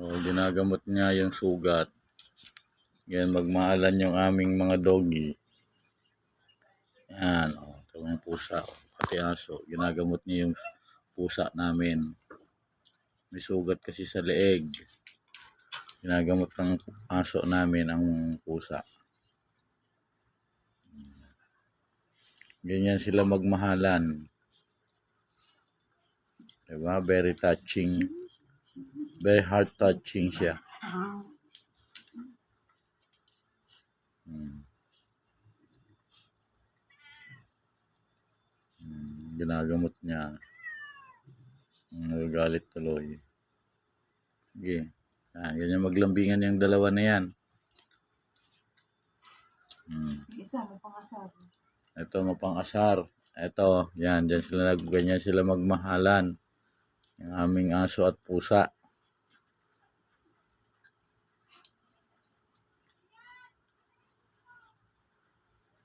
Ginagamot niya yung sugat. Yan, magmahalan yung aming mga doggy. Yan, ito yung pusa, pati aso. Ginagamot niya yung pusa namin. May sugat kasi sa leeg. Ginagamot ng aso namin ang pusa. Ganyan sila magmahalan. Diba? Very touching. Very heart touching siya. Ginagamot niya. Nagagalit tuloy. Sige. Ganyan maglambingan yung dalawa na yan. Isa mo pang asar. Ito mapang-asar. Ito, yan, ganyan sila magmahalan. Yung aming aso at pusa.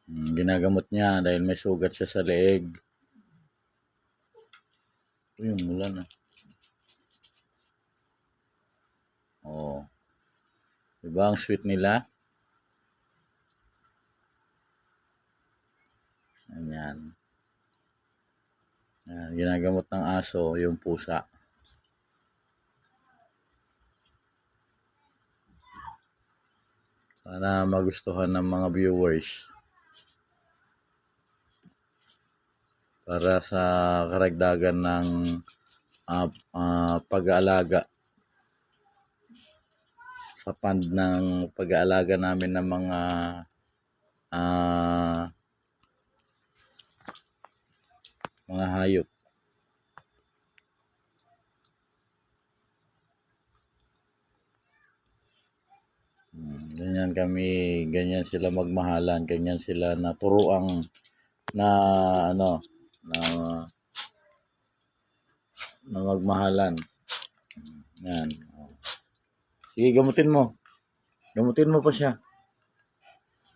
Ginagamot niya dahil may sugat siya sa leeg. Ito yung mula na. Diba ang sweet nila? Ayan. Ayan, ginagamot ng aso yung pusa. Sana magustuhan ng mga viewers. Para sa karagdagan ng pag-aalaga. Sa fund ng pag-aalaga namin ng mga hayop. Ganyan sila magmahalan, ganyan sila naturuang na magmahalan. Yan. Sige, gamutin mo. Gamutin mo pa siya.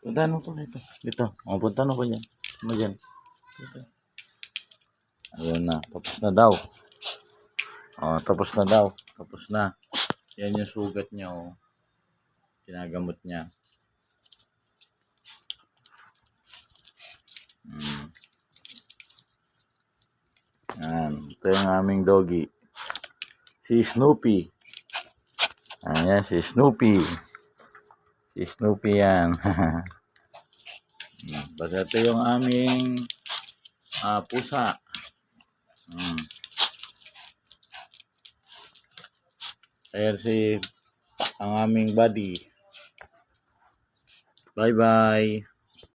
Puntahan mo pa dito. Dito. Puntahan mo pa dyan. Dyan. Dito. Ayun na. Tapos na daw. Tapos na daw. Tapos na. Yan yung sugat niya. Ginagamot niya. Yan. Ito yung aming doggy. Si Snoopy. Ayan, si Snoopy. Si Snoopy yan. Basta ito yung aming pusa. Ayan ang aming buddy. Bye-bye.